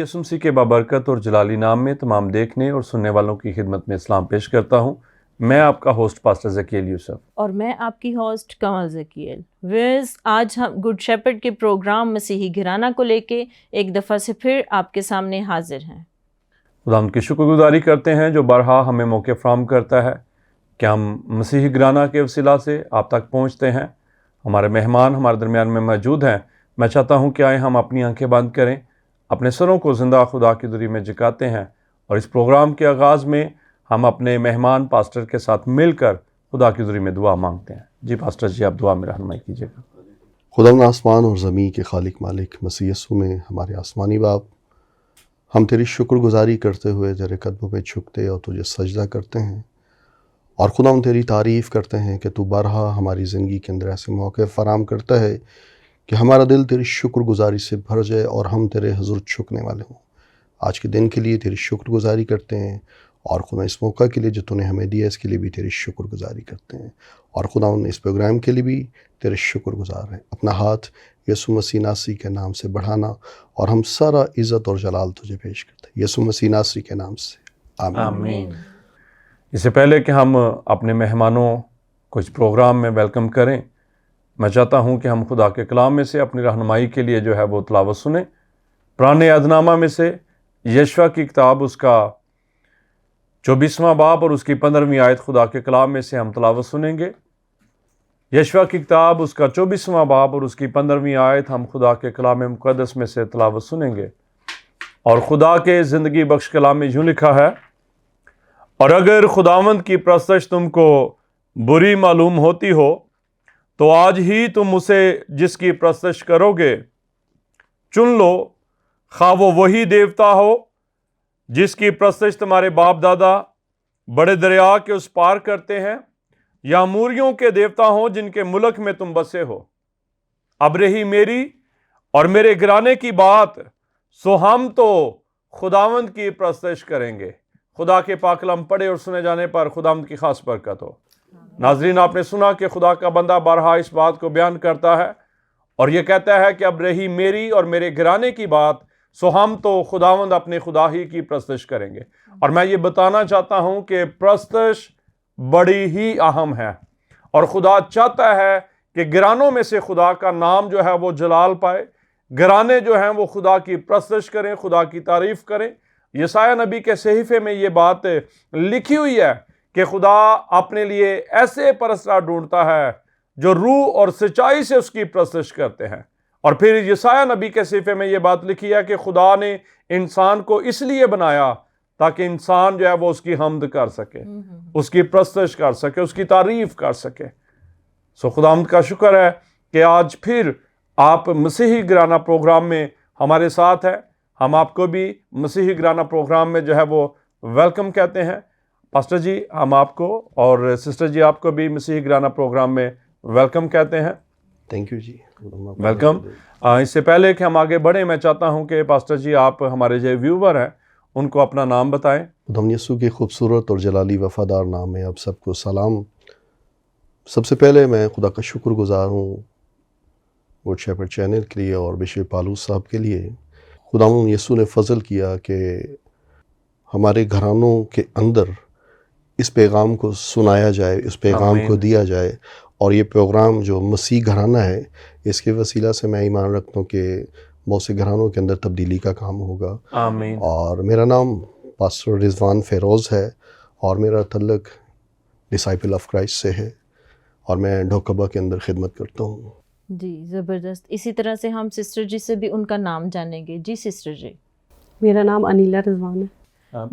یسوع مسیح کے بابرکت اور جلالی نام میں تمام دیکھنے اور سننے والوں کی خدمت میں اسلام پیش کرتا ہوں۔ میں آپ کا ہوسٹ پاسٹر ذکیل یوسف اور میں آپ کی ہوسٹ کنول ذکیل۔ ویئرز، آج ہم گڈ شیپرڈ کے پروگرام مسیحی گھرانہ کو لے کے ایک دفعہ سے پھر آپ کے سامنے حاضر ہیں۔ خدا ان کی شکر گزاری کرتے ہیں جو بارہا ہمیں موقع فراہم کرتا ہے کہ ہم مسیحی گھرانہ کے وسیلہ سے آپ تک پہنچتے ہیں۔ ہمارے مہمان ہمارے درمیان میں موجود ہیں۔ میں چاہتا ہوں کہ آئیں ہم اپنی آنکھیں بند کریں، اپنے سروں کو زندہ خدا کی حضوری میں جھکاتے ہیں، اور اس پروگرام کے آغاز میں ہم اپنے مہمان پاسٹر کے ساتھ مل کر خدا کی حضوری میں دعا مانگتے ہیں۔ جی پاسٹر جی، آپ دعا میں رہنمائی کیجیے گا۔ خداوند آسمان اور زمین کے خالق مالک مسیح یسوع میں ہمارے آسمانی باپ، ہم تیری شکر گزاری کرتے ہوئے تیرے قدموں پہ جھکتے اور تجھے سجدہ کرتے ہیں، اور خدا ہم تیری تعریف کرتے ہیں کہ تو بارہا ہماری زندگی کے اندر ایسے موقع فراہم کرتا ہے کہ ہمارا دل تیری شکر گزاری سے بھر جائے اور ہم تیرے حضور جھکنے والے ہوں۔ آج کے دن کے لیے تیری شکر گزاری کرتے ہیں، اور خدا اس موقع کے لیے جو تو نے ہمیں دیا اس کے لیے بھی تیری شکر گزاری کرتے ہیں، اور خدا اس پروگرام کے لیے بھی تیرے شکر گزار ہیں۔ اپنا ہاتھ یسوع مسیح ناصری کے نام سے بڑھانا، اور ہم سارا عزت اور جلال تجھے پیش کرتے ہیں یسوع مسیح ناصری کے نام سے، آمین۔ آمین۔ اس سے پہلے کہ ہم اپنے مہمانوں کو اس پروگرام میں ویلکم کریں، میں چاہتا ہوں کہ ہم خدا کے کلام میں سے اپنی رہنمائی کے لیے جو ہے وہ تلاوت سنیں۔ پرانے عہد نامہ میں سے یشوع کی کتاب اس کا 24واں باب اور اس کی 15ویں آیت خدا کے کلام میں سے ہم تلاوت سنیں گے۔ یشوع کی کتاب اس کا 24واں باب اور اس کی 15ویں آیت ہم خدا کے کلام مقدس میں سے تلاوت سنیں گے، اور خدا کے زندگی بخش کلام میں یوں لکھا ہے: اور اگر خداوند کی پرستش تم کو بری معلوم ہوتی ہو تو آج ہی تم اسے جس کی پرستش کرو گے چن لو، خواہ وہ وہی دیوتا ہو جس کی پرستش تمہارے باپ دادا بڑے دریا کے اس پار کرتے ہیں، یا موریوں کے دیوتا ہوں جن کے ملک میں تم بسے ہو۔ اب رہی میری اور میرے گھرانے کی بات، سو ہم تو خداوند کی پرستش کریں گے۔ خدا کے پاک کلام پڑھے اور سنے جانے پر خداوند کی خاص برکت ہو۔ ناظرین، آپ نے سنا کہ خدا کا بندہ بارہا اس بات کو بیان کرتا ہے، اور یہ کہتا ہے کہ اب رہی میری اور میرے گھرانے کی بات، سو ہم تو خداوند اپنے خدا ہی کی پرستش کریں گے۔ اور میں یہ بتانا چاہتا ہوں کہ پرستش بڑی ہی اہم ہے، اور خدا چاہتا ہے کہ گھرانوں میں سے خدا کا نام جو ہے وہ جلال پائے، گھرانے جو ہیں وہ خدا کی پرستش کریں، خدا کی تعریف کریں۔ یسایہ نبی کے صحیفے میں یہ بات لکھی ہوئی ہے کہ خدا اپنے لیے ایسے پرستار ڈھونڈتا ہے جو روح اور سچائی سے اس کی پرستش کرتے ہیں۔ اور پھر یسایہ نبی کے صحیفے میں یہ بات لکھی ہے کہ خدا نے انسان کو اس لیے بنایا تاکہ انسان جو ہے وہ اس کی حمد کر سکے، اس کی پرستش کر سکے، اس کی تعریف کر سکے۔ سو خداوند کا شکر ہے کہ آج پھر آپ مسیحی گھرانہ پروگرام میں ہمارے ساتھ ہیں۔ ہم آپ کو بھی مسیحی گھرانہ پروگرام میں جو ہے وہ ویلکم کہتے ہیں۔ پاسٹر جی، ہم آپ کو اور سسٹر جی آپ کو بھی مسیحی گھرانہ پروگرام میں ویلکم کہتے ہیں۔ Thank you ji, welcome. اس سے پہلے کہ ہم آگے بڑھیں، میں چاہتا ہوں کہ پاسٹر جی آپ ہمارے جو ویور ہیں ان کو اپنا نام بتائیں۔ خداوند یسوع کے خوبصورت اور جلالی وفادار نام میں آپ سب کو سلام۔ سب سے پہلے میں خدا کا شکر گزار ہوں گڈ شیپرڈ چینل کے لیے اور بشپ پالوس صاحب کے لیے۔ خداوند یسوع نے فضل کیا کہ ہمارے گھرانوں کے اندر اس پیغام کو سنایا جائے، اس پیغام کو دیا جائے، اور یہ پروگرام جو مسیح گھرانہ ہے اس کے وسیلہ سے میں ایمان رکھتا ہوں کہ بہت سے گھرانوں کے اندر تبدیلی کا کام ہوگا۔ آمین۔ اور میرا نام پاسٹر رضوان فیروز ہے، اور میرا تعلق ڈسائپل آف کرائسٹ سے ہے، اور میں ڈھوکبا کے اندر خدمت کرتا ہوں۔ جی زبردست۔ اسی طرح سے ہم سسٹر جی سے بھی ان کا نام جانیں گے۔ جی سسٹر جی۔ میرا نام انیلا رضوان ہے۔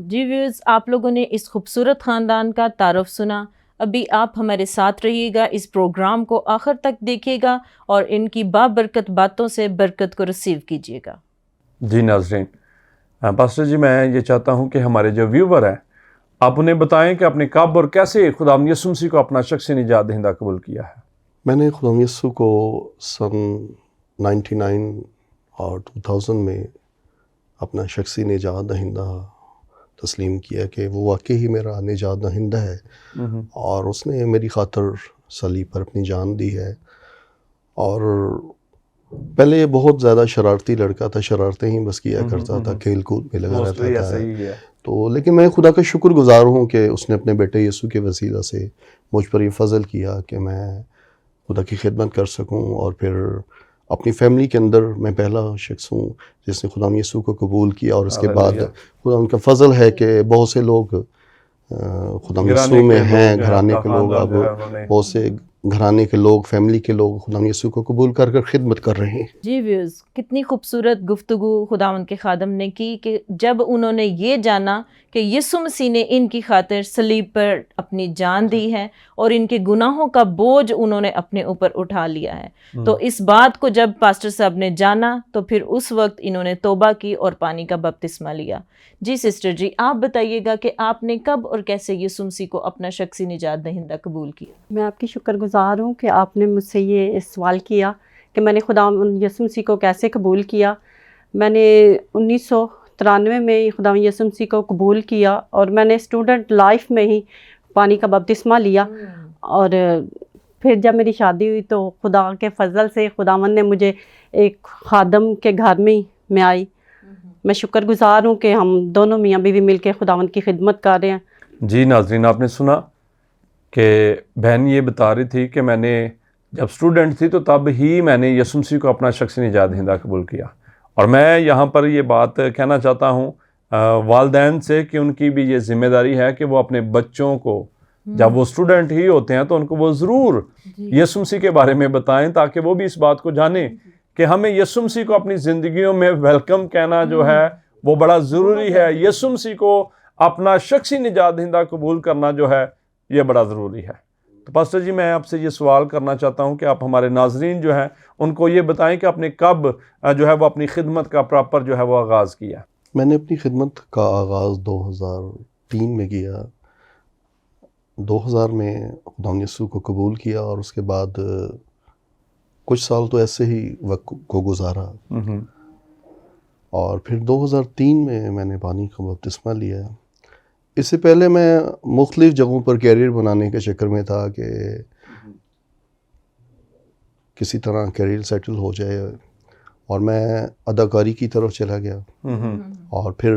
جی ویوز، آپ لوگوں نے اس خوبصورت خاندان کا تعارف سنا۔ ابھی آپ ہمارے ساتھ رہیے گا، اس پروگرام کو آخر تک دیکھیے گا اور ان کی بابرکت باتوں سے برکت کو ریسیو کیجیے گا۔ جی ناظرین، پاسٹر جی میں یہ چاہتا ہوں کہ ہمارے جو ویور ہیں آپ انہیں بتائیں کہ اپنے کب اور کیسے خداوند یسوع مسیح کو اپنا شخصی نجات دہندہ قبول کیا ہے۔ میں نے خداوند یسوع کو سن 99 اور 2000 میں اپنا شخصی نجات دہندہ تسلیم کیا کہ وہ واقعی ہی میرا نجات دہندہ ہے، اور اس نے میری خاطر صلیب پر اپنی جان دی ہے۔ اور پہلے یہ بہت زیادہ شرارتی لڑکا تھا, شرارتیں ہی بس کیا کرتا تھا, کھیل کود میں لگا رہتا تھا. صحیح ہے. تو لیکن میں خدا کا شکر گزار ہوں کہ اس نے اپنے بیٹے یسوع کے وسیلہ سے مجھ پر یہ فضل کیا کہ میں خدا کی خدمت کر سکوں, اور پھر اپنی فیملی کے اندر میں پہلا شخص ہوں جس نے خدا یسوع کو قبول کیا, اور اس کے بعد خدا ان کا فضل ہے کہ بہت سے لوگ خدا یسوع میں ہیں, گھرانے کے لوگ, اب بہت سے گھرانے کے لوگ, فیملی کے لوگ خدا یسوع کو قبول کر کر خدمت کر رہے ہیں. جی ویوز, کتنی خوبصورت گفتگو خداوند کے خادم نے کی کہ جب انہوں نے یہ جانا کہ یسوع مسیح نے ان کی خاطر صلیب پر اپنی جان دی ہے اور ان کے گناہوں کا بوجھ انہوں نے اپنے اوپر اٹھا لیا ہے, تو اس بات کو جب پاسٹر صاحب نے جانا تو پھر اس وقت انہوں نے توبہ کی اور پانی کا بپتسمہ لیا. جی سسٹر جی, آپ بتائیے گا کہ آپ نے کب اور کیسے یسوع مسیح کو اپنا شخصی نجات دہندہ قبول کیا؟ میں آپ کی شکر گزار ہوں کہ آپ نے مجھ سے یہ سوال کیا کہ میں نے خدا یسوع مسیح کو کیسے قبول کیا. میں نے 1993 میں خدا یسوع مسیح کو قبول کیا, اور میں نے اسٹوڈنٹ لائف میں ہی پانی کا بپتسمہ لیا, اور پھر جب میری شادی ہوئی تو خدا کے فضل سے خداوند نے مجھے ایک خادم کے گھر میں آئی. میں شکر گزار ہوں کہ ہم دونوں میاں بیوی مل کے خداوند کی خدمت کر رہے ہیں. جی ناظرین, آپ نے سنا کہ بہن یہ بتا رہی تھی کہ میں نے جب اسٹوڈنٹ تھی تو تب ہی میں نے یسوع مسیح کو اپنا شخصی نجات دہندہ قبول کیا. اور میں یہاں پر یہ بات کہنا چاہتا ہوں والدین سے کہ ان کی بھی یہ ذمہ داری ہے کہ وہ اپنے بچوں کو جب وہ اسٹوڈنٹ ہی ہوتے ہیں تو ان کو وہ ضرور یسوع مسیح کے بارے میں بتائیں, تاکہ وہ بھی اس بات کو جانیں کہ ہمیں یسوع مسیح کو اپنی زندگیوں میں ویلکم کہنا جو ہے وہ بڑا ضروری ہے. یسوع مسیح کو اپنا شخصی نجات دہندہ قبول کرنا جو ہے یہ بڑا ضروری ہے. تو پاسٹر جی, میں آپ سے یہ سوال کرنا چاہتا ہوں کہ آپ ہمارے ناظرین جو ہیں ان کو یہ بتائیں کہ آپ نے کب جو ہے وہ اپنی خدمت کا پراپر جو ہے وہ آغاز کیا؟ میں نے اپنی خدمت کا آغاز 2003 میں کیا. 2000 میں خدا یسوع کو قبول کیا, اور اس کے بعد کچھ سال تو ایسے ہی وقت کو گزارا, اور پھر 2003 میں نے پانی کا بپتسمہ لیا. اس سے پہلے میں مختلف جگہوں پر کیریئر بنانے کے چکر میں تھا کہ کسی طرح کیریئر سیٹل ہو جائے, اور میں اداکاری کی طرف چلا گیا, اور پھر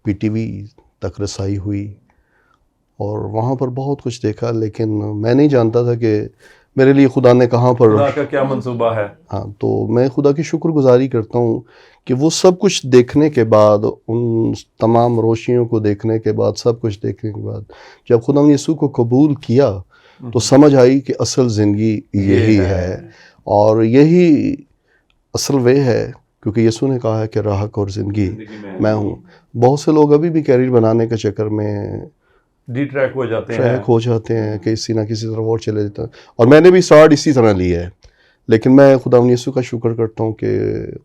پی ٹی وی تک رسائی ہوئی, اور وہاں پر بہت کچھ دیکھا, لیکن میں نہیں جانتا تھا کہ میرے لیے خدا نے کہاں پر خدا کا کیا منصوبہ ہے. ہاں, تو میں خدا کی شکر گزاری کرتا ہوں کہ وہ سب کچھ دیکھنے کے بعد, ان تمام روشنیوں کو دیکھنے کے بعد, سب کچھ دیکھنے کے بعد جب خدا نے یسوع کو قبول کیا تو سمجھ آئی کہ اصل زندگی یہی ہے, اور یہی اصل وے ہے, کیونکہ یسوع نے کہا ہے کہ راہ اور زندگی میں ہوں. بہت سے لوگ ابھی بھی کیریئر بنانے کے چکر میں ٹریک ہو جاتے ہیں کسی نہ کسی طرح اور چلے جاتے ہیں, اور میں نے بھی اسٹارٹ اسی طرح لی ہے. لیکن میں خدا یسوع کا شکر کرتا ہوں کہ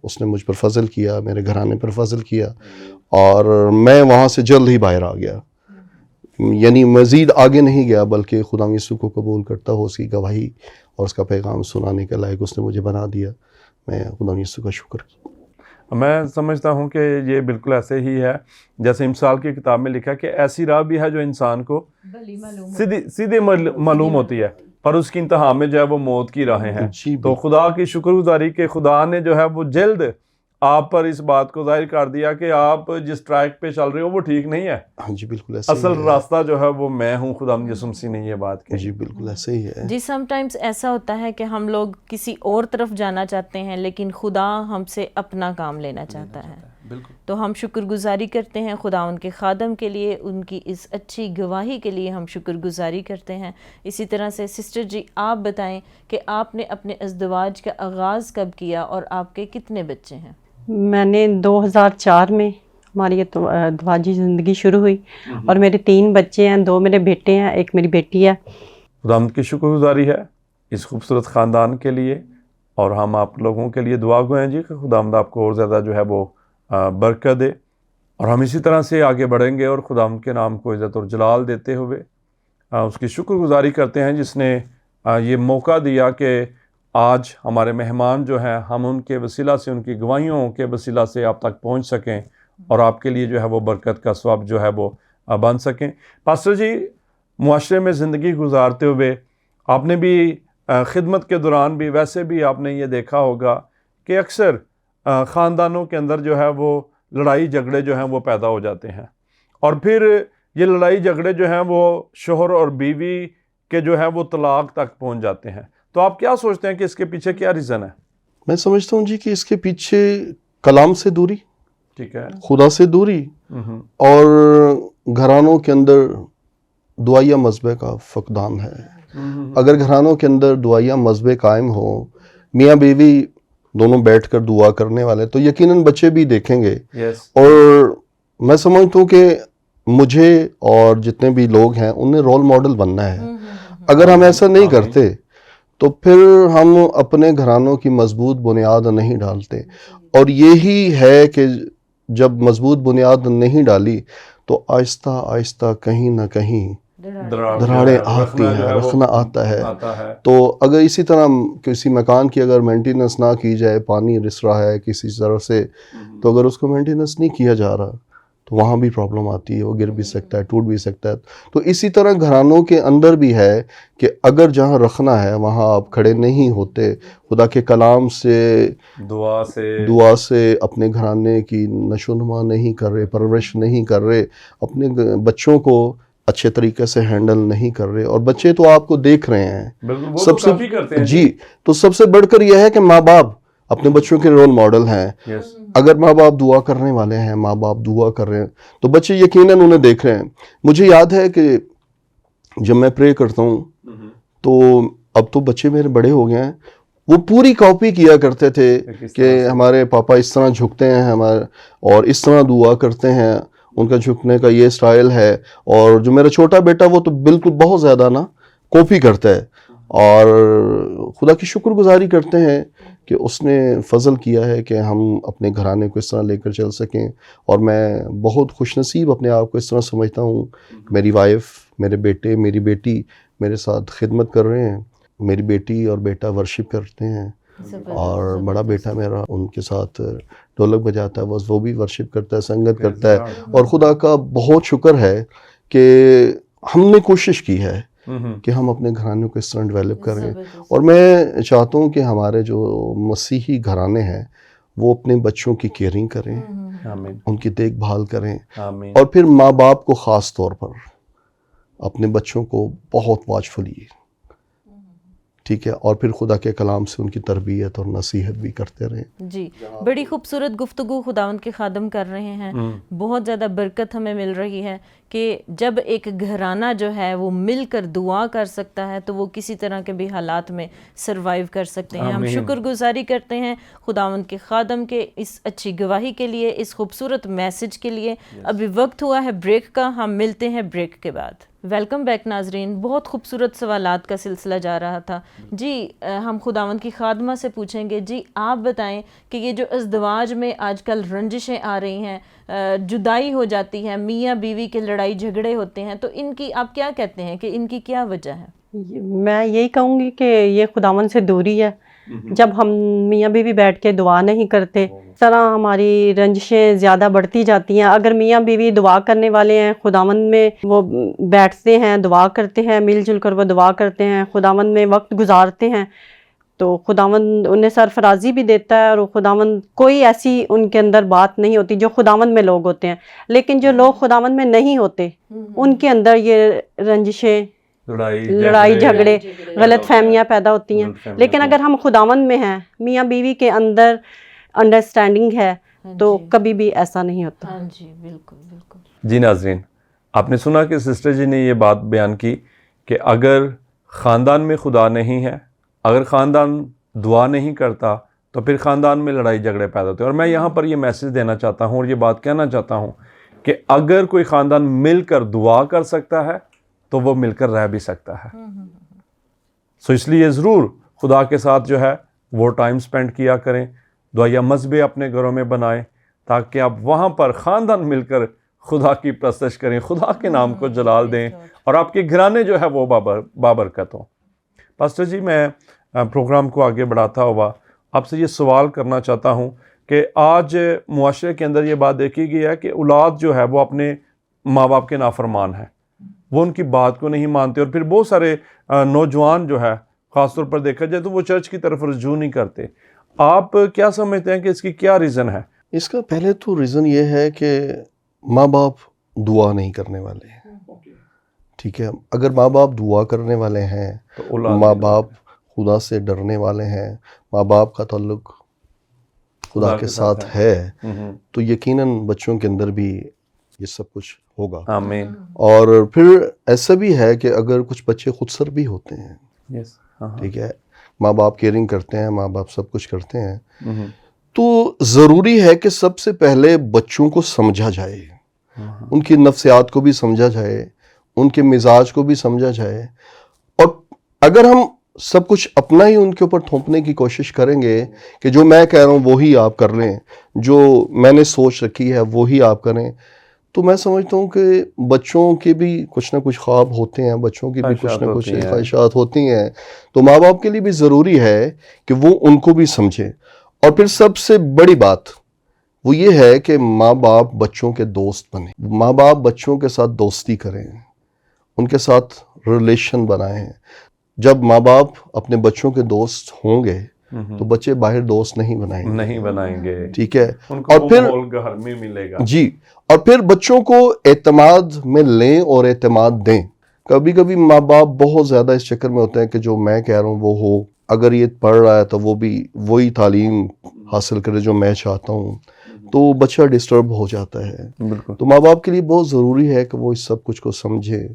اس نے مجھ پر فضل کیا, میرے گھرانے پر فضل کیا, اور میں وہاں سے جلد ہی باہر آ گیا. یعنی مزید آگے نہیں گیا, بلکہ خدا یسوع کو قبول کرتا ہو, اس کی گواہی اور اس کا پیغام سنانے کے لائق اس نے مجھے بنا دیا. میں خدا یسوع کا شکر. میں سمجھتا ہوں کہ یہ بالکل ایسے ہی ہے جیسے امثال کی کتاب میں لکھا کہ ایسی راہ بھی ہے جو انسان کو سیدھے معلوم ہوتی ہے, پر اس کی انتہا میں جو ہے وہ موت کی راہیں ہیں. تو خدا کی شکر گزاری کہ خدا نے جو ہے وہ جلد آپ پر اس بات کو ظاہر کر دیا کہ آپ جس ٹریک پہ چل رہے ہو وہ ٹھیک نہیں ہے. ہاں جی بالکل ایسا اصل راستہ جو ہے وہ میں ہوں. خدا یسوع مسیح نے یہ بات کہی. جی بالکل ایسے ہی ہے. جی سم ٹائمز ایسا ہوتا ہے کہ ہم لوگ کسی اور طرف جانا چاہتے ہیں, لیکن خدا ہم سے اپنا کام لینا چاہتا ہے. تو ہم شکر گزاری کرتے ہیں خدا ان کے خادم کے لیے, ان کی اس اچھی گواہی کے لیے ہم شکر گزاری کرتے ہیں. اسی طرح سے سسٹر جی آپ بتائیں کہ آپ نے اپنے ازدواج کا آغاز کب کیا اور آپ کے کتنے بچے ہیں؟ میں نے 2004 میں ہماری ازدواجی زندگی شروع ہوئی, اور میرے 3 بچے ہیں, 2 میرے بیٹے ہیں, 1 میری بیٹی ہے. خداوند کی شکر گزاری ہے اس خوبصورت خاندان کے لیے, اور ہم آپ لوگوں کے لیے دعا گو ہیں جی کہ خداوند آپ کو اور زیادہ جو ہے وہ برکت دے, اور ہم اسی طرح سے آگے بڑھیں گے اور خداوند کے نام کو عزت اور جلال دیتے ہوئے اس کی شکر گزاری کرتے ہیں جس نے یہ موقع دیا کہ آج ہمارے مہمان جو ہیں ہم ان کے وسیلہ سے, ان کی گواہیوں کے وسیلہ سے آپ تک پہنچ سکیں اور آپ کے لیے جو ہے وہ برکت کا سبب جو ہے وہ بن سکیں. پاسٹر جی, معاشرے میں زندگی گزارتے ہوئے آپ نے بھی خدمت کے دوران بھی ویسے بھی آپ نے یہ دیکھا ہوگا کہ اکثر خاندانوں کے اندر جو ہے وہ لڑائی جھگڑے جو ہیں وہ پیدا ہو جاتے ہیں، اور پھر یہ لڑائی جھگڑے جو ہیں وہ شوہر اور بیوی کے جو ہے وہ طلاق تک پہنچ جاتے ہیں. تو آپ کیا سوچتے ہیں کہ اس کے پیچھے کیا ریزن ہے؟ میں سمجھتا ہوں جی کہ اس کے پیچھے کلام سے دوری، ٹھیک ہے. خدا سے دوری، اور گھرانوں کے اندر دعائیہ مذبے کا فقدان ہے. اگر گھرانوں کے اندر دعائیہ مذبے قائم ہو، میاں بیوی دونوں بیٹھ کر دعا کرنے والے، تو یقیناً بچے بھی دیکھیں گے. اور میں سمجھتا ہوں کہ مجھے اور جتنے بھی لوگ ہیں انہیں رول ماڈل بننا ہے. اگر ہم ایسا نہیں کرتے تو پھر ہم اپنے گھرانوں کی مضبوط بنیاد نہیں ڈالتے. اور یہی ہے کہ جب مضبوط بنیاد نہیں ڈالی تو آہستہ آہستہ کہیں نہ کہیں دراڑیں آتی ہیں، رخنا آتا ہے. تو اگر اسی طرح کسی مکان کی اگر مینٹیننس نہ کی جائے، پانی رس رہا ہے کسی طرح سے، تو اگر اس کو مینٹیننس نہیں کیا جا رہا تو وہاں بھی پرابلم آتی ہے، وہ گر بھی سکتا ہے، ٹوٹ بھی سکتا ہے. تو اسی طرح گھرانوں کے اندر بھی ہے کہ اگر جہاں رکھنا ہے وہاں آپ کھڑے نہیں ہوتے، خدا کے کلام سے دعا سے اپنے گھرانے کی نشو و نما نہیں کر رہے، پرورش نہیں کر رہے، اپنے بچوں کو اچھے طریقے سے ہینڈل نہیں کر رہے، اور بچے تو آپ کو دیکھ رہے ہیں سب سے جی. تو سب سے بڑھ کر یہ ہے کہ ماں باپ اپنے بچوں کے رول ماڈل ہیں. اگر ماں باپ دعا کرنے والے ہیں، ماں باپ دعا کر رہے ہیں، تو بچے یقیناً انہیں دیکھ رہے ہیں. مجھے یاد ہے کہ جب میں پرے کرتا ہوں تو اب تو بچے میرے بڑے ہو گئے ہیں، وہ پوری کاپی کیا کرتے تھے کہ ہمارے پاپا اس طرح جھکتے ہیں ہمارے، اور اس طرح دعا کرتے ہیں، ان کا جھکنے کا یہ سٹائل ہے. اور جو میرا چھوٹا بیٹا وہ تو بالکل بہت زیادہ نا کاپی کرتا ہے. اور خدا کی شکر گزاری کرتے ہیں کہ اس نے فضل کیا ہے کہ ہم اپنے گھرانے کو اس طرح لے کر چل سکیں. اور میں بہت خوش نصیب اپنے آپ کو اس طرح سمجھتا ہوں. میری وائف، میرے بیٹے، میری بیٹی میرے ساتھ خدمت کر رہے ہیں. میری بیٹی اور بیٹا ورشپ کرتے ہیں، اور بڑا بیٹا میرا ان کے ساتھ ڈھولک بجاتا ہے، وہ بھی ورشپ کرتا ہے، سنگت کرتا ہے. اور خدا کا بہت شکر ہے کہ ہم نے کوشش کی ہے کہ ہم اپنے گھرانے کو اس طرح ڈیولپ کریں. اور میں چاہتا ہوں کہ ہمارے جو مسیحی گھرانے ہیں وہ اپنے بچوں کی کیئرنگ کریں، ان کی دیکھ بھال کریں، اور پھر ماں باپ کو خاص طور پر اپنے بچوں کو بہت واچفلی، ٹھیک ہے، اور پھر خدا کے کلام سے ان کی تربیت اور نصیحت بھی کرتے رہیں. جی، بڑی خوبصورت گفتگو خداوند کے خادم کر رہے ہیں. بہت زیادہ برکت ہمیں مل رہی ہے کہ جب ایک گھرانہ جو ہے وہ مل کر دعا کر سکتا ہے تو وہ کسی طرح کے بھی حالات میں سروائیو کر سکتے ہیں. ہم شکر گزاری کرتے ہیں خداوند کے خادم کے اس اچھی گواہی کے لیے، اس خوبصورت میسج کے لیے. ابھی وقت ہوا ہے بریک کا، ہم ملتے ہیں بریک کے بعد. ویلکم بیک ناظرین. بہت خوبصورت سوالات کا سلسلہ جا رہا تھا. جی، ہم خداوند کی خادمہ سے پوچھیں گے، جی آپ بتائیں کہ یہ جو ازدواج میں آج کل رنجشیں آ رہی ہیں، جدائی ہو جاتی ہے، میاں بیوی کے لڑائی جھگڑے ہوتے ہیں، تو ان کی آپ کیا کہتے ہیں کہ ان کی کیا وجہ ہے؟ میں یہی کہوں گی کہ یہ خداوند سے دوری ہے. جب ہم میاں بیوی بیٹھ کے دعا نہیں کرتے، اس طرح ہماری رنجشیں زیادہ بڑھتی جاتی ہیں. اگر میاں بیوی دعا کرنے والے ہیں، خداوند میں وہ بیٹھتے ہیں، دعا کرتے ہیں، مل جل کر وہ دعا کرتے ہیں، خداوند میں وقت گزارتے ہیں، تو خداوند انہیں سرفرازی بھی دیتا ہے. اور خداوند کوئی ایسی ان کے اندر بات نہیں ہوتی جو خداوند میں لوگ ہوتے ہیں. لیکن جو لوگ خداوند میں نہیں ہوتے ان کے اندر یہ رنجشیں، لڑائی جھگڑے، غلط فہمیاں پیدا ہوتی ہیں. لیکن اگر ہم خداوند میں ہیں، میاں بیوی کے اندر انڈرسٹینڈنگ ہے، تو کبھی بھی ایسا نہیں ہوتا. ہاں جی، بالکل بالکل. جی ناظرین، آپ نے سنا کہ سسٹر جی نے یہ بات بیان کی کہ اگر خاندان میں خدا نہیں ہے، اگر خاندان دعا نہیں کرتا تو پھر خاندان میں لڑائی جھگڑے پیدا ہوتے ہیں. اور میں یہاں پر یہ میسج دینا چاہتا ہوں اور یہ بات کہنا چاہتا ہوں کہ اگر کوئی خاندان مل کر دعا کر سکتا ہے تو وہ مل کر رہ بھی سکتا ہے. سو اس لیے ضرور خدا کے ساتھ جو ہے وہ ٹائم سپینڈ کیا کریں، دعائیہ مذبے اپنے گھروں میں بنائیں تاکہ آپ وہاں پر خاندان مل کر خدا کی پرستش کریں، خدا کے نام کو جلال دیں اور آپ کے گھرانے جو ہے وہ بابرکت ہوں. پاسٹر جی، میں پروگرام کو آگے بڑھاتا ہوا آپ سے یہ سوال کرنا چاہتا ہوں کہ آج معاشرے کے اندر یہ بات دیکھی گئی ہے کہ اولاد جو ہے وہ اپنے ماں باپ کے نافرمان ہیں، وہ ان کی بات کو نہیں مانتے، اور پھر بہت سارے نوجوان جو ہے خاص طور پر دیکھا جائے تو وہ چرچ کی طرف رجوع نہیں کرتے. آپ کیا سمجھتے ہیں کہ اس کی کیا ریزن ہے؟ اس کا پہلے تو ریزن یہ ہے کہ ماں باپ دعا نہیں کرنے والے ہیں. ٹھیک ہے، اگر ماں باپ دعا کرنے والے ہیں، تو اولاد ماں باپ خدا سے ڈرنے والے ہیں، ماں باپ کا تعلق خدا کے ساتھ ہے، تو یقیناً بچوں کے اندر بھی یہ سب کچھ ہوگا. آمین. اور پھر ایسا بھی ہے کہ اگر کچھ بچے خود سر بھی ہوتے ہیں، یس. ٹھیک ہے، ماں باپ کیئرنگ کرتے ہیں، ماں باپ سب کچھ کرتے ہیں، تو ضروری ہے کہ سب سے پہلے بچوں کو سمجھا جائے، ان کی نفسیات کو بھی سمجھا جائے، ان کے مزاج کو بھی سمجھا جائے. اور اگر ہم سب کچھ اپنا ہی ان کے اوپر تھوپنے کی کوشش کریں گے کہ جو میں کہہ رہا ہوں وہی آپ کر لیں، جو میں نے سوچ رکھی ہے وہی آپ کریں، تو میں سمجھتا ہوں کہ بچوں کے بھی کچھ نہ کچھ خواب ہوتے ہیں، بچوں کی بھی کچھ نہ کچھ خواہشات ہوتی ہیں. تو ماں باپ کے لیے بھی ضروری ہے کہ وہ ان کو بھی سمجھیں. اور پھر سب سے بڑی بات وہ یہ ہے کہ ماں باپ بچوں کے دوست بنیں، ماں باپ بچوں کے ساتھ دوستی کریں، ان کے ساتھ ریلیشن بنائیں. جب ماں باپ اپنے بچوں کے دوست ہوں گے تو بچے باہر دوست نہیں بنائیں گے. ٹھیک ہے، اور پھر گھر میں ملے گا. جی، اور پھر بچوں کو اعتماد میں لیں اور اعتماد دیں. کبھی کبھی ماں باپ بہت زیادہ اس چکر میں ہوتے ہیں کہ جو میں کہہ رہا ہوں وہ ہو، اگر یہ پڑھ رہا ہے تو وہ بھی وہی تعلیم حاصل کرے جو میں چاہتا ہوں، تو بچہ ڈسٹرب ہو جاتا ہے. بالکل. تو ماں باپ کے لیے بہت ضروری ہے کہ وہ اس سب کچھ کو سمجھے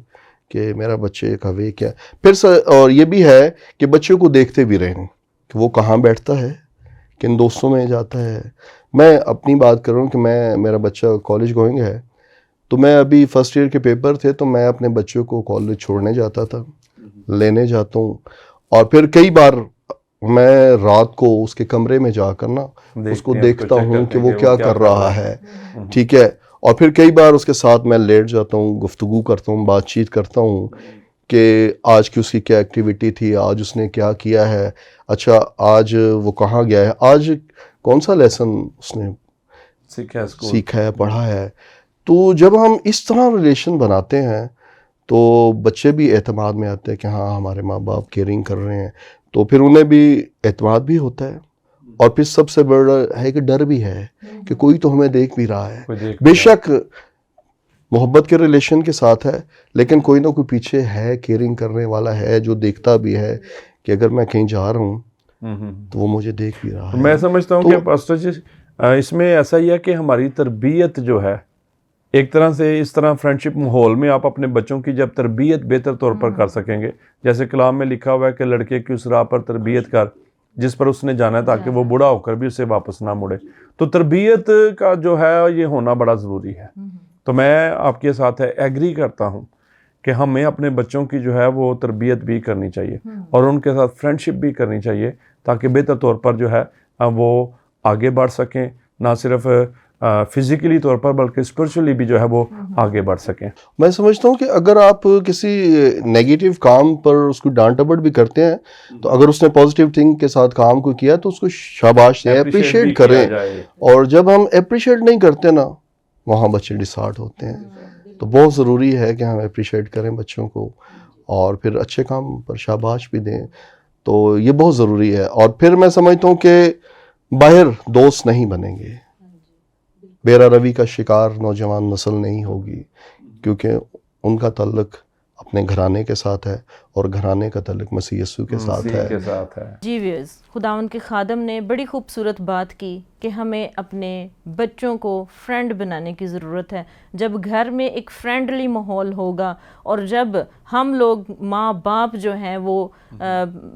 کہ میرا بچے کا وے کیا. پھر اور یہ بھی ہے کہ بچوں کو دیکھتے بھی رہیں کہ وہ کہاں بیٹھتا ہے، کن دوستوں میں جاتا ہے. میں اپنی بات کر رہا ہوں کہ میرا بچہ کالج گوئنگ ہے، تو میں ابھی فرسٹ ایئر کے پیپر تھے تو میں اپنے بچوں کو کالج چھوڑنے جاتا تھا، لینے جاتا ہوں. اور پھر کئی بار میں رات کو اس کے کمرے میں جا کر نا اس کو دیکھتا ہوں کہ وہ کیا کر رہا ہے. ٹھیک ہے، اور پھر کئی بار اس کے ساتھ میں لیٹ جاتا ہوں، گفتگو کرتا ہوں، بات چیت کرتا ہوں کہ آج کی اس کی کیا ایکٹیویٹی تھی، آج اس نے کیا کیا ہے، اچھا آج وہ کہاں گیا ہے، آج کون سا لیسن اس نے سیکھا ہے، پڑھا ہے. تو جب ہم اس طرح ریلیشن بناتے ہیں تو بچے بھی اعتماد میں آتے ہیں کہ ہاں ہمارے ماں باپ کیئرنگ کر رہے ہیں، تو پھر انہیں بھی اعتماد بھی ہوتا ہے. اور پھر سب سے بڑا ہے کہ ڈر بھی ہے کہ کوئی تو ہمیں دیکھ بھی رہا ہے. بے شک محبت کے ریلیشن کے ساتھ ہے، لیکن کوئی نہ کوئی پیچھے ہے، کیئرنگ کرنے والا ہے جو دیکھتا بھی ہے کہ اگر میں کہیں جا رہا ہوں تو وہ مجھے دیکھ بھی رہا ہے. میں سمجھتا ہوں کہ پاسٹر جی اس میں ایسا ہی ہے کہ ہماری تربیت جو ہے ایک طرح سے اس طرح فرینڈشپ ماحول میں آپ اپنے بچوں کی جب تربیت بہتر طور پر کر سکیں گے، جیسے کلام میں لکھا ہوا ہے کہ لڑکے کی اس راہ پر تربیت کر جس پر اس نے جانا ہے تاکہ وہ بوڑھا ہو کر بھی اسے واپس نہ مڑے. تو تربیت کا جو ہے یہ ہونا بڑا ضروری ہے. تو میں آپ کے ساتھ ایگری کرتا ہوں کہ ہمیں اپنے بچوں کی جو ہے وہ تربیت بھی کرنی چاہیے اور ان کے ساتھ فرینڈشپ بھی کرنی چاہیے تاکہ بہتر طور پر جو ہے وہ آگے بڑھ سکیں، نہ صرف فزیکلی طور پر بلکہ اسپرچولی بھی جو ہے وہ آگے بڑھ سکیں. میں سمجھتا ہوں کہ اگر آپ کسی نیگیٹو کام پر اس کو ڈانٹ ڈپٹ بھی کرتے ہیں تو اگر اس نے پازیٹیو تھنک کے ساتھ کام کو کیا تو اس کو شاباش دیں، اپریشیٹ کریں. اور جب ہم اپریشیٹ نہیں کرتے نا وہاں بچے ڈسہارٹ ہوتے ہیں. تو بہت ضروری ہے کہ ہم اپریشیٹ کریں بچوں کو اور پھر اچھے کام پر شاباش بھی دیں. تو یہ بہت ضروری ہے. اور پھر میں سمجھتا ہوں کہ باہر دوست نہیں بنیں گے، بیرا روی کا شکار نوجوان نسل نہیں ہوگی، کیونکہ ان کا تعلق اپنے گھرانے کے ساتھ ہے اور گھرانے کا تعلق مسیح یسوع کے ساتھ ہے. جی ویئرز، خداوند کے خادم نے بڑی خوبصورت بات کی کہ ہمیں اپنے بچوں کو فرینڈ بنانے کی ضرورت ہے. جب گھر میں ایک فرینڈلی ماحول ہوگا اور جب ہم لوگ ماں باپ جو ہیں وہ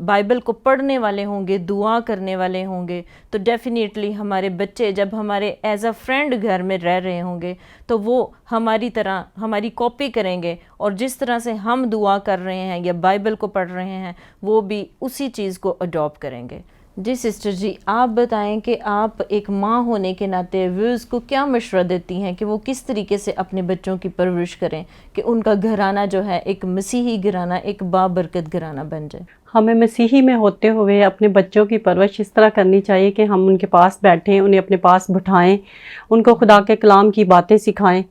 بائبل کو پڑھنے والے ہوں گے، دعا کرنے والے ہوں گے، تو ڈیفینیٹلی ہمارے بچے جب ہمارے ایز اے فرینڈ گھر میں رہ رہے ہوں گے تو وہ ہماری طرح ہماری کاپی کریں گے، اور جس طرح سے ہم دعا کر رہے ہیں یا بائبل کو پڑھ رہے ہیں وہ بھی اسی چیز کو اڈاپٹ کریں گے. جی سسٹر جی، آپ بتائیں کہ آپ ایک ماں ہونے کے ناطے ویوز کو کیا مشورہ دیتی ہیں کہ وہ کس طریقے سے اپنے بچوں کی پرورش کریں کہ ان کا گھرانہ جو ہے ایک مسیحی گھرانہ، ایک بابرکت گھرانہ بن جائے؟ ہمیں مسیحی میں ہوتے ہوئے اپنے بچوں کی پرورش اس طرح کرنی چاہیے کہ ہم ان کے پاس بیٹھیں، انہیں اپنے پاس بٹھائیں، ان کو خدا کے کلام کی باتیں سکھائیں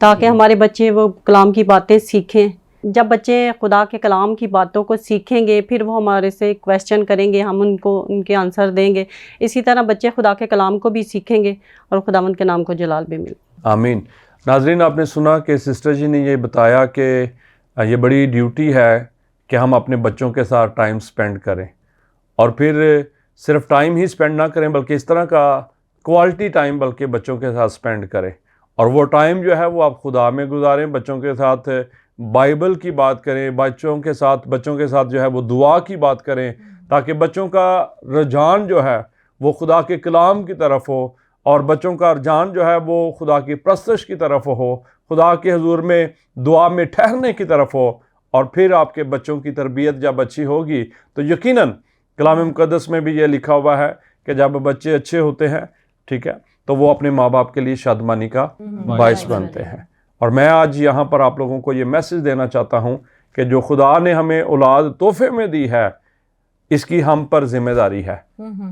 تاکہ ہمارے بچے وہ کلام کی باتیں سیکھیں. جب بچے خدا کے کلام کی باتوں کو سیکھیں گے پھر وہ ہمارے سے کویسچن کریں گے، ہم ان کے آنسر دیں گے. اسی طرح بچے خدا کے کلام کو بھی سیکھیں گے اور خداوند کے نام کو جلال بھی ملے. آمین. ناظرین، آپ نے سنا کہ سسٹر جی نے یہ بتایا کہ یہ بڑی ڈیوٹی ہے کہ ہم اپنے بچوں کے ساتھ ٹائم سپینڈ کریں، اور پھر صرف ٹائم ہی سپینڈ نہ کریں بلکہ اس طرح کا کوالٹی ٹائم بلکہ بچوں کے ساتھ سپینڈ کریں. اور وہ ٹائم جو ہے وہ آپ خدا میں گزاریں، بچوں کے ساتھ بائبل کی بات کریں، بچوں کے ساتھ جو ہے وہ دعا کی بات کریں، تاکہ بچوں کا رجحان جو ہے وہ خدا کے کلام کی طرف ہو، اور بچوں کا رجحان جو ہے وہ خدا کی پرستش کی طرف ہو، خدا کے حضور میں دعا میں ٹھہرنے کی طرف ہو. اور پھر آپ کے بچوں کی تربیت جب اچھی ہوگی تو یقیناً کلام مقدس میں بھی یہ لکھا ہوا ہے کہ جب بچے اچھے ہوتے ہیں، ٹھیک ہے، تو وہ اپنے ماں باپ کے لیے شادمانی کا باعث بنتے ہیں. اور میں آج یہاں پر آپ لوگوں کو یہ میسج دینا چاہتا ہوں کہ جو خدا نے ہمیں اولاد تحفے میں دی ہے، اس کی ہم پر ذمہ داری ہے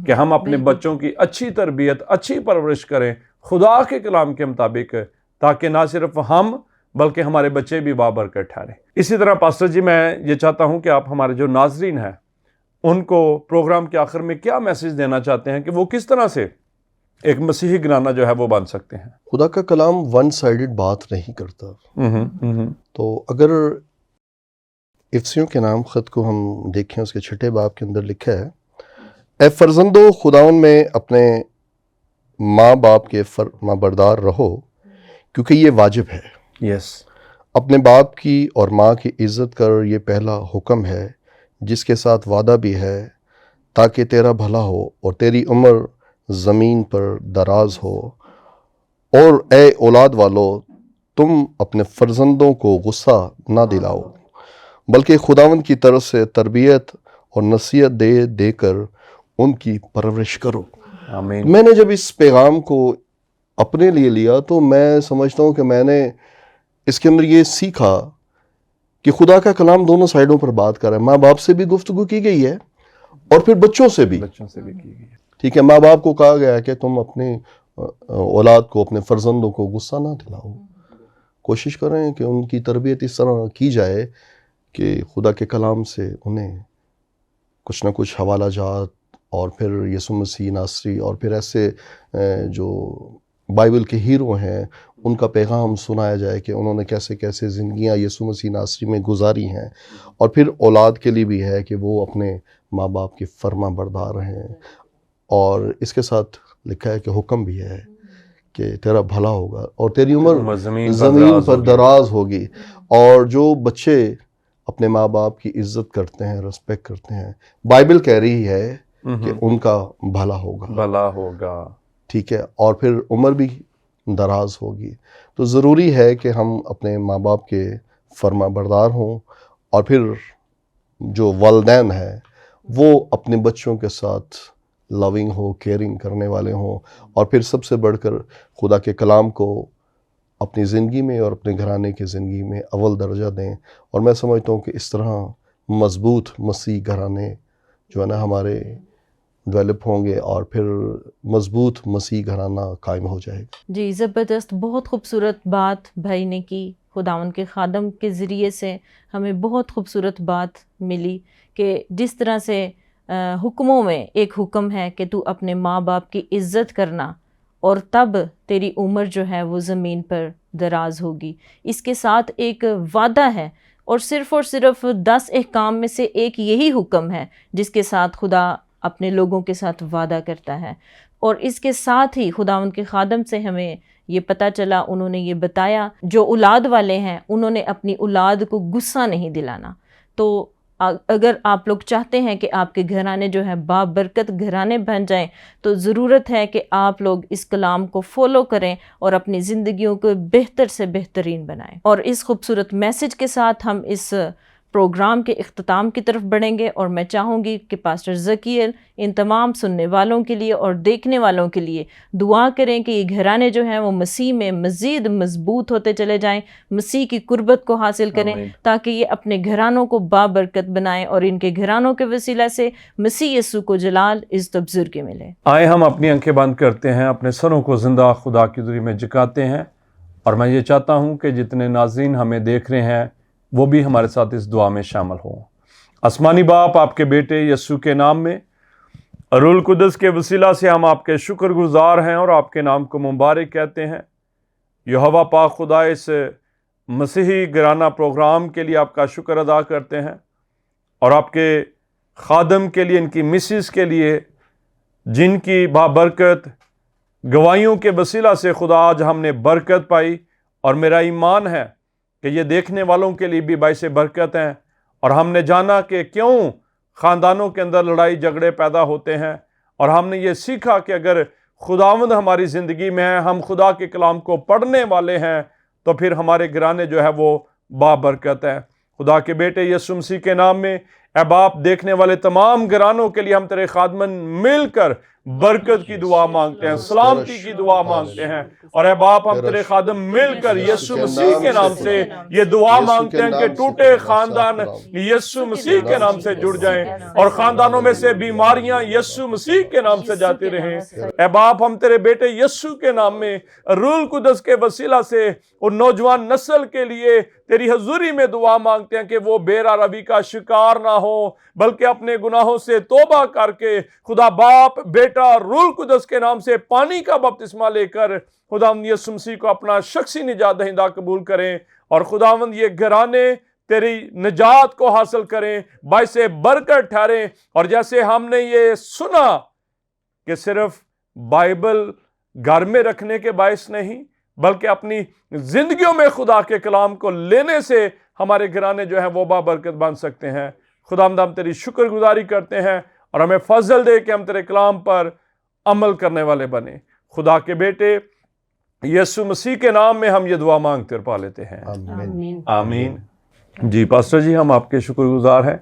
کہ ہم اپنے بچوں کی اچھی تربیت، اچھی پرورش کریں خدا کے کلام کے مطابق، تاکہ نہ صرف ہم بلکہ ہمارے بچے بھی بابرکت ٹھہریں. اسی طرح پاسٹر جی، میں یہ چاہتا ہوں کہ آپ ہمارے جو ناظرین ہیں ان کو پروگرام کے آخر میں کیا میسج دینا چاہتے ہیں کہ وہ کس طرح سے ایک مسیحی گھرانہ جو ہے وہ بن سکتے ہیں. خدا کا کلام ون سائیڈڈ بات نہیں کرتا. تو اگر افسیوں کے نام خط کو ہم دیکھیں، اس کے 6 باب کے اندر لکھا ہے، اے فرزندو خداوند میں اپنے ماں باپ کے فرما بردار رہو، کیونکہ یہ واجب ہے. یس. اپنے باپ کی اور ماں کی عزت کر، یہ پہلا حکم ہے جس کے ساتھ وعدہ بھی ہے، تاکہ تیرا بھلا ہو اور تیری عمر زمین پر دراز ہو. اور اے اولاد والو، تم اپنے فرزندوں کو غصہ نہ دلاؤ، بلکہ خداوند کی طرف سے تربیت اور نصیحت دے کر ان کی پرورش کرو. آمین. میں نے جب اس پیغام کو اپنے لیے لیا تو میں سمجھتا ہوں کہ میں نے اس کے اندر یہ سیکھا کہ خدا کا کلام دونوں سائیڈوں پر بات کر رہا ہے. ماں باپ سے بھی گفتگو کی گئی ہے اور پھر بچوں سے بھی. کی گئی ہے. ٹھیک ہے، ماں باپ کو کہا گیا ہے کہ تم اپنے اولاد کو، اپنے فرزندوں کو غصہ نہ دلاؤ. کوشش کریں کہ ان کی تربیت اس طرح کی جائے کہ خدا کے کلام سے انہیں کچھ نہ کچھ حوالہ جات اور پھر یسوع مسیح ناصری اور پھر ایسے جو بائبل کے ہیرو ہیں ان کا پیغام سنایا جائے کہ انہوں نے کیسے کیسے زندگیاں یسوع مسیح ناصری میں گزاری ہیں. اور پھر اولاد کے لیے بھی ہے کہ وہ اپنے ماں باپ کے فرما بردار ہیں. اور اس کے ساتھ لکھا ہے کہ حکم بھی ہے کہ تیرا بھلا ہوگا اور تیری عمر زمین پر دراز ہوگی. اور جو بچے اپنے ماں باپ کی عزت کرتے ہیں، رسپیکٹ کرتے ہیں، بائبل کہہ رہی ہے کہ ان کا بھلا ہوگا. ٹھیک ہے، اور پھر عمر بھی دراز ہوگی. تو ضروری ہے کہ ہم اپنے ماں باپ کے فرما بردار ہوں، اور پھر جو والدین ہیں وہ اپنے بچوں کے ساتھ لونگ ہو، کیئرنگ کرنے والے ہوں، اور پھر سب سے بڑھ کر خدا کے کلام کو اپنی زندگی میں اور اپنے گھرانے کی زندگی میں اول درجہ دیں. اور میں سمجھتا ہوں کہ اس طرح مضبوط مسیح گھرانے جو ہے نا ہمارے ڈیولپ ہوں گے، اور پھر مضبوط مسیح گھرانہ قائم ہو جائے گا. جی زبردست، بہت خوبصورت بات بھائی نے کی. خداوند کے خادم کے ذریعے سے ہمیں بہت خوبصورت بات ملی کہ جس طرح سے حکموں میں ایک حکم ہے کہ تو اپنے ماں باپ کی عزت کرنا، اور تب تیری عمر جو ہے وہ زمین پر دراز ہوگی. اس کے ساتھ ایک وعدہ ہے، اور صرف 10 احکام میں سے ایک یہی حکم ہے جس کے ساتھ خدا اپنے لوگوں کے ساتھ وعدہ کرتا ہے. اور اس کے ساتھ ہی خداوند کے خادم سے ہمیں یہ پتہ چلا، انہوں نے یہ بتایا جو اولاد والے ہیں انہوں نے اپنی اولاد کو غصہ نہیں دلانا. تو اگر آپ لوگ چاہتے ہیں کہ آپ کے گھرانے جو ہیں بابرکت گھرانے بن جائیں، تو ضرورت ہے کہ آپ لوگ اس کلام کو فالو کریں اور اپنی زندگیوں کو بہتر سے بہترین بنائیں. اور اس خوبصورت میسج کے ساتھ ہم اس پروگرام کے اختتام کی طرف بڑھیں گے، اور میں چاہوں گی کہ پاسٹر ذکیل ان تمام سننے والوں کے لیے اور دیکھنے والوں کے لیے دعا کریں کہ یہ گھرانے جو ہیں وہ مسیح میں مزید مضبوط ہوتے چلے جائیں، مسیح کی قربت کو حاصل کریں، تاکہ یہ اپنے گھرانوں کو بابرکت بنائیں اور ان کے گھرانوں کے وسیلہ سے مسیح یسوع کو جلال عزت و بزرگی ملے. آئے ہم اپنی آنکھیں بند کرتے ہیں، اپنے سروں کو زندہ خدا کی حضوری میں جھکاتے ہیں. اور میں یہ چاہتا ہوں کہ جتنے ناظرین ہمیں دیکھ رہے ہیں وہ بھی ہمارے ساتھ اس دعا میں شامل ہوں۔ آسمانی باپ، آپ کے بیٹے یسوع کے نام میں روح القدس کے وسیلہ سے ہم آپ کے شکر گزار ہیں اور آپ کے نام کو مبارک کہتے ہیں۔ یہوہ پاک خدا، اس مسیحی گرانہ پروگرام کے لیے آپ کا شکر ادا کرتے ہیں، اور آپ کے خادم کے لیے، ان کی مسز کے لیے، جن کی بابرکت گواہیوں کے وسیلہ سے خدا آج ہم نے برکت پائی، اور میرا ایمان ہے کہ یہ دیکھنے والوں کے لیے بھی باعث برکت ہیں۔ اور ہم نے جانا کہ کیوں خاندانوں کے اندر لڑائی جھگڑے پیدا ہوتے ہیں، اور ہم نے یہ سیکھا کہ اگر خداوند ہماری زندگی میں ہے، ہم خدا کے کلام کو پڑھنے والے ہیں، تو پھر ہمارے گھرانے جو ہے وہ بابرکت ہے۔ خدا کے بیٹے یسوع مسیح کے نام میں اے باپ، دیکھنے والے تمام گھرانوں کے لیے ہم تیرے خادمن مل کر برکت کی دعا مانگتے ہیں، سلامتی کی دعا مانگتے ہیں، اور اے باپ ہم تیرے خادم مل کر یسوع مسیح کے نام سے یہ دعا مانگتے ہیں کہ ٹوٹے خاندان یسوع مسیح کے نام سے جڑ جائیں، اور خاندانوں میں سے بیماریاں یسوع مسیح کے نام سے جاتی رہیں۔ اے باپ، ہم تیرے بیٹے یسوع کے نام میں روح القدس کے وسیلہ سے اور نوجوان نسل کے لیے تیری حضوری میں دعا مانگتے ہیں کہ وہ بے روی کا شکار نہ ہو، بلکہ اپنے گناہوں سے توبہ کر کے خدا باپ، بیٹا، روح القدس کے نام سے پانی کا بپتسمہ لے کر خداوند یسوع مسیح کو اپنا شخصی نجات دہندہ قبول کریں، اور خداوند یہ گھرانے تیری نجات کو حاصل کریں، باعث برکت ٹھہریں۔ اور جیسے ہم نے یہ سنا کہ صرف بائبل گھر میں رکھنے کے باعث نہیں، بلکہ اپنی زندگیوں میں خدا کے کلام کو لینے سے ہمارے گھرانے جو ہیں وہ بابرکت بن سکتے ہیں۔ خداوند ہم تیری شکر گزاری کرتے ہیں، اور ہمیں فضل دے کہ ہم تیرے کلام پر عمل کرنے والے بنیں۔ خدا کے بیٹے یسوع مسیح کے نام میں ہم یہ دعا مانگتے اور پا لیتے ہیں، آمین۔ آمین۔ جی پاسٹر جی، ہم آپ کے شکر گزار ہیں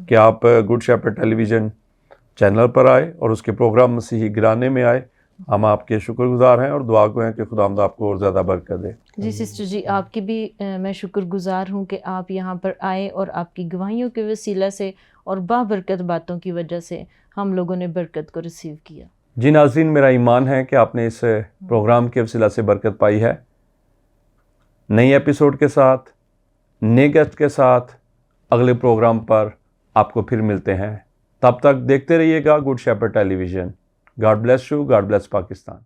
کہ آپ گڈ شیپرڈ ٹیلی ویژن چینل پر آئے اور اس کے پروگرام مسیحی گرانے میں آئے۔ ہم آپ کے شکر گزار ہیں اور دعا گو ہیں کہ خداوند آپ کو اور زیادہ برکت دے۔ جی سسٹر جی، آپ کی بھی میں شکر گزار ہوں کہ آپ یہاں پر آئے، اور آپ کی گواہیوں کے وسیلہ سے اور بابرکت باتوں کی وجہ سے ہم لوگوں نے برکت کو ریسیو کیا۔ جی ناظرین، میرا ایمان ہے کہ آپ نے اس پروگرام کے وسیلہ سے برکت پائی ہے۔ نئی ایپیسوڈ کے ساتھ، نئے گیسٹ کے ساتھ اگلے پروگرام پر آپ کو پھر ملتے ہیں۔ تب تک دیکھتے رہیے گا good shepherd television. God bless you, God bless Pakistan.